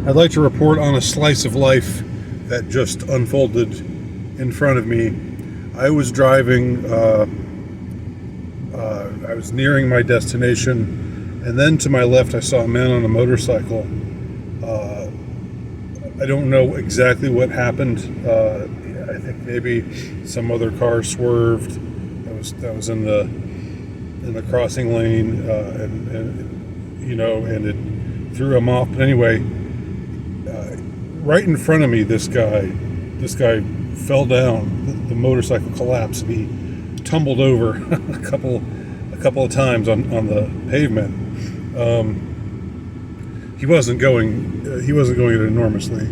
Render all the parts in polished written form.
I'd like to report on a slice of life that just unfolded in front of me. I was driving, I was nearing my destination, and then to my left I saw a man on a motorcycle. I don't know exactly what happened. I think maybe some other car swerved that was in the crossing lane, and it threw him off. But anyway, right in front of me, this guy fell down. The motorcycle collapsed, and he tumbled over a couple of times on the pavement. He wasn't going at an enormously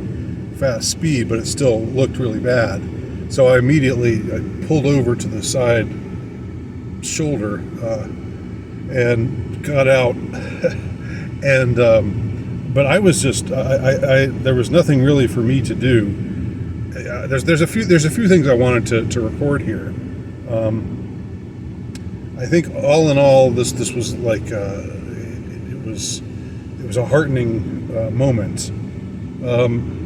fast speed, but it still looked really bad. So I pulled over to the side shoulder and got out. And but I was just there was nothing really for me to do. There's a few things I wanted to record here. I think all in all, this was like it was a heartening moment.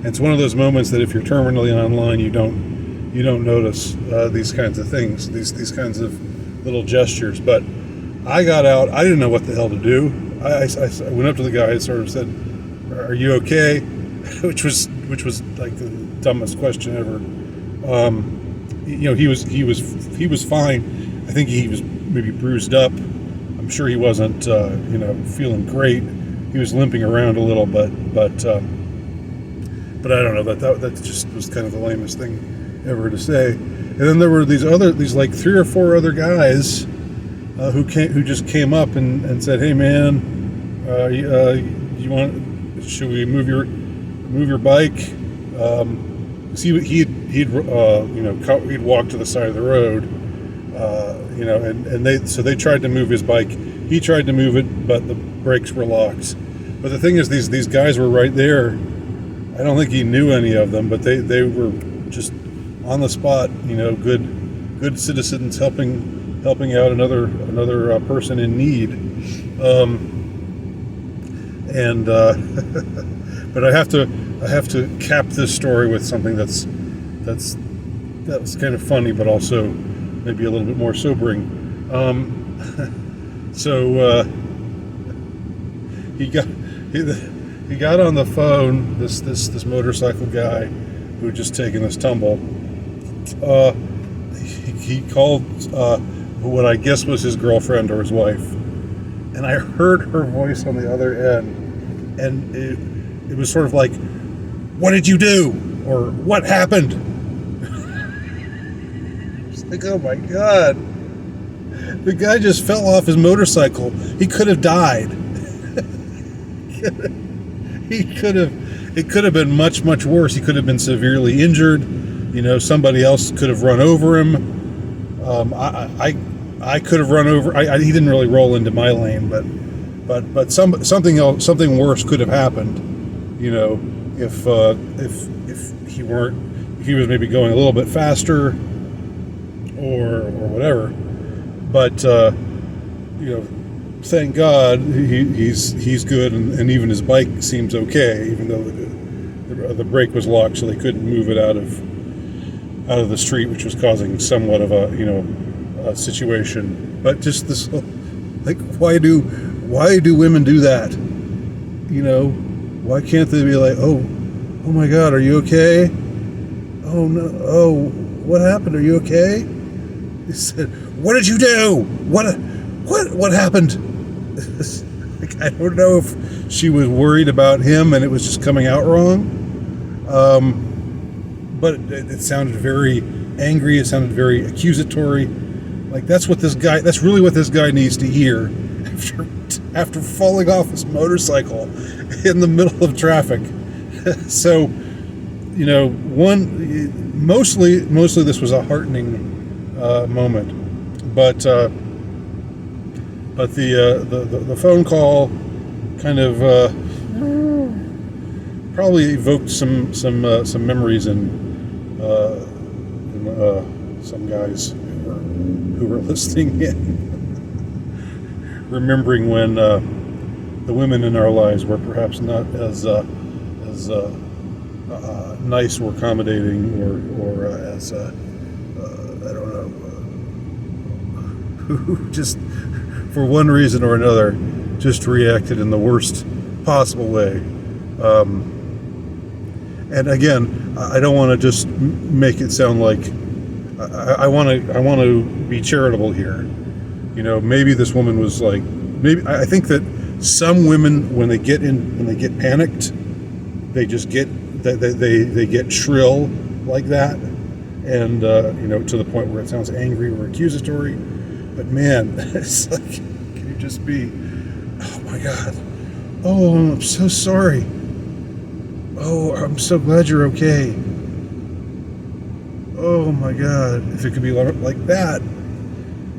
It's one of those moments that if you're terminally online, you don't notice these kinds of things, these kinds of little gestures. But I got out. I didn't know what the hell to do. I went up to the guy and sort of said, "Are you okay?" which was like the dumbest question ever. He was fine. I think he was maybe bruised up. I'm sure he wasn't feeling great. He was limping around a little, but I don't know, that just was kind of the lamest thing ever to say. And then there were these like 3 or 4 other guys who just came up and said, "Hey man, should we move your bike?" He'd walked to the side of the road, and they tried to move his bike. He tried to move it, but the brakes were locked. But the thing is, these guys were right there. I don't think he knew any of them, but they were just on the spot. Good citizens helping out another person in need. But I have to cap this story with something that's kind of funny, but also maybe a little bit more sobering. So he got on the phone. This motorcycle guy who had just taken this tumble. He called what I guess was his girlfriend or his wife, and I heard her voice on the other end, and it was sort of like, "What did you do?" or "What happened?" It's like, oh my God. The guy just fell off his motorcycle. He could have died. It could have been much, much worse. He could have been severely injured. Somebody else could have run over him. I could have run over. He didn't really roll into my lane, but something worse could have happened. If he was maybe going a little bit faster or whatever. But thank God he's good, and even his bike seems okay, even though the brake was locked, so they couldn't move it out of the street, which was causing somewhat of a situation. But just this, like, why do women do that? Why can't they be like, oh my God, are you okay? Oh no, oh, what happened? Are you okay? He said, "What did you do? What happened?" Like, I don't know if she was worried about him and it was just coming out wrong. But it sounded very angry. It sounded very accusatory. Like that's really what this guy needs to hear after falling off his motorcycle in the middle of traffic. So, mostly this was a heartening moment, but the phone call kind of probably evoked some memories in some guys who were listening in, remembering when the women in our lives were perhaps not as nice or accommodating or as I don't know, who just for one reason or another just reacted in the worst possible way. And again, I don't want to just make it sound like I want to be charitable here. You know, maybe this woman was like, maybe I think that some women when they get panicked, they just get they get shrill like that, and you know, to the point where it sounds angry or accusatory. But man, it's like, can you just be, oh my God, oh, I'm so sorry, oh, I'm so glad you're okay, oh my God, if it could be like that,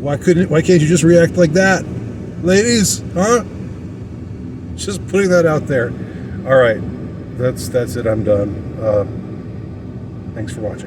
why can't you just react like that, ladies, huh? Just putting that out there. All right, that's it, I'm done. Thanks for watching.